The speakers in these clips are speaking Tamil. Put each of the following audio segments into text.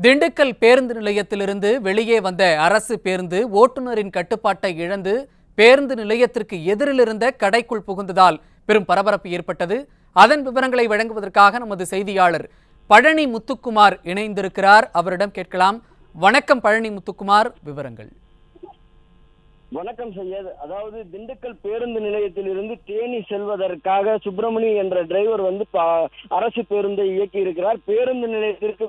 திண்டுக்கல் பேருந்து நிலையத்திலிருந்து வெளியே வந்த அரசு பேருந்து ஓட்டுநரின் கட்டுப்பாட்டை இழந்து பேருந்து நிலையத்திற்கு எதிரில் இருந்த கடைக்குள் புகுந்ததால் பெரும் பரபரப்பு ஏற்பட்டது. அதன் விவரங்களை வழங்குவதற்காக நமது செய்தியாளர் பழனி முத்துக்குமார் இணைந்திருக்கிறார். அவரிடம் கேட்கலாம். வணக்கம் பழனி முத்துக்குமார், விவரங்கள். வணக்கம் சையத். அதாவது திண்டுக்கல் பேருந்து நிலையத்தில் இருந்து தேனி செல்வதற்காக சுப்பிரமணி என்ற டிரைவர் அரசு பேருந்தை இயக்கி இருக்கிறார். பேருந்து நிலையத்திற்கு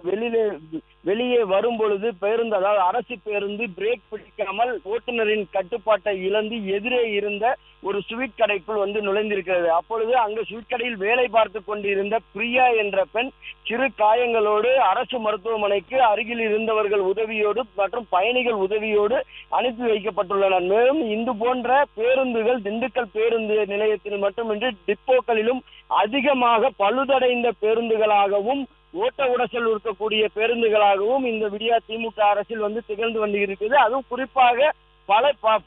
வெளியே வரும் பொழுது பேருந்து, அதாவது அரசு பேருந்து பிரேக் பிடிக்காமல் ஓட்டுநரின் கட்டுப்பாட்டை இழந்து எதிரே இருந்த ஒரு ஸ்வீட் கடைக்குள் நுழைந்திருக்கிறது. அப்பொழுது அங்கு ஸ்வீட் கடையில் வேலை பார்த்து கொண்டிருந்த பிரியா என்ற பெண் சிறு காயங்களோடு அரசு மருத்துவமனைக்கு அருகில் இருந்தவர்கள் உதவியோடு மற்றும் பயணிகள் உதவியோடு அனுப்பி வைக்கப்பட்டுள்ளனர். மேலும் இது போன்ற பேருந்துகள் திண்டுக்கல் பேருந்து நிலையத்தில் மட்டுமின்றி டிப்போக்களிலும் அதிகமாக பழுதடைந்த பேருந்துகளாகவும் ஓட்ட உடசல் இருக்கக்கூடிய பேருந்துகளாகவும் இந்த விடியா திமுக அரசில் திகழ்ந்து கொண்டிருக்கிறது. அதுவும் குறிப்பாக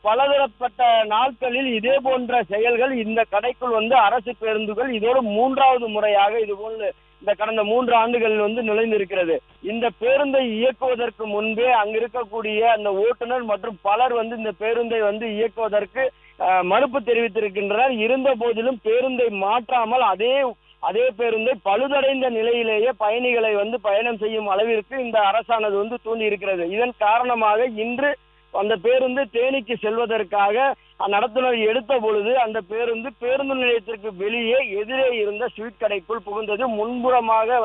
பலதரப்பட்ட நாட்களில் இதே போன்ற செயல்கள் இந்த கடைக்குள் அரசு பேருந்துகள் இதோடு மூன்றாவது முறையாக இதுபோல் இந்த கடந்த 3 ஆண்டுகளில் நுழைந்திருக்கிறது. இந்த பேருந்தை இயக்குவதற்கு முன்பே அங்கு இருக்கக்கூடிய அந்த ஓட்டுநர் மற்றும் பலர் இந்த பேருந்தை இயக்குவதற்கு மறுப்பு தெரிவித்திருக்கின்றனர். இருந்த போதிலும் பேருந்தை மாற்றாமல் அதே பேருந்தை பழுதடைந்த நிலையிலேயே பயணிகளை பயணம் செய்யும் அளவிற்கு இந்த அரசானது தூண்டி இருக்கிறது. இதன் காரணமாக இன்று அந்த பேருந்து தேனிக்கு செல்வதற்காக நடத்துனர் எடுத்த பொழுது அந்த பேருந்து நிலையத்திற்கு வெளியே எதிரே இருந்த ஸ்வீட் கடைக்குள் புகுந்தது. முன்புறமாக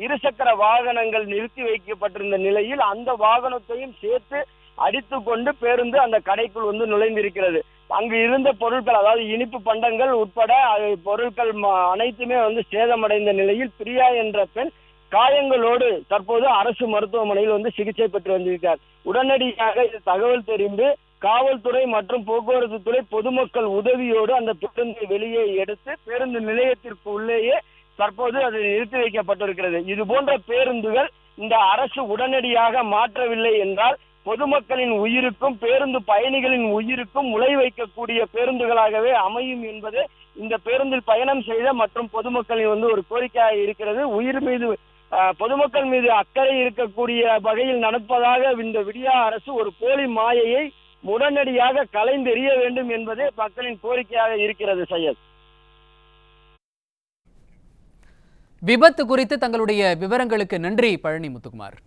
இருசக்கர வாகனங்கள் நிறுத்தி வைக்கப்பட்டிருந்த நிலையில் அந்த வாகனத்தையும் சேர்த்து அடித்து கொண்டு பேருந்து அந்த கடைக்குள் நுழைந்திருக்கிறது. அங்கு இருந்த பொருட்கள், அதாவது இனிப்பு பண்டங்கள் உட்பட பொருட்கள் அனைத்துமே சேதமடைந்த நிலையில் பிரியா என்ற பெண் காயங்களோடு தற்போது அரசு மருத்துவமனையில் சிகிச்சை பெற்று வந்திருக்கிறார். உடனடியாக இது தகவல் தெரிந்து காவல்துறை மற்றும் போக்குவரத்து துறை பொதுமக்கள் உதவியோடு அந்த பேருந்தை வெளியே எடுத்து பேருந்து நிலையத்திற்கு உள்ளேயே தற்போது அது நிறுத்தி வைக்கப்பட்டிருக்கிறது. இது போன்ற பேருந்துகள் இந்த அரசு உடனடியாக மாற்றவில்லை என்றால் பொதுமக்களின் உயிருக்கும் பேருந்து பயணிகளின் உயிருக்கும் உலை வைக்கக்கூடிய பேருந்துகளாகவே அமையும் என்பது இந்த பேருந்தில் பயணம் செய்த மற்றும் பொதுமக்களின் ஒரு கோரிக்கையாக இருக்கிறது. உயிர் மீது பொதுமக்கள் மீது அக்கறை இருக்கக்கூடிய வகையில் நடப்பதாக இந்த விடியா அரசு ஒரு போலி மாயையை உடனடியாக களைந்தெறிய வேண்டும் என்பதே மக்களின் கோரிக்கையாக இருக்கிறது. சையத், விபத்து குறித்து தங்களுடைய விவரங்களுக்கு நன்றி பழனி முத்துக்குமார்.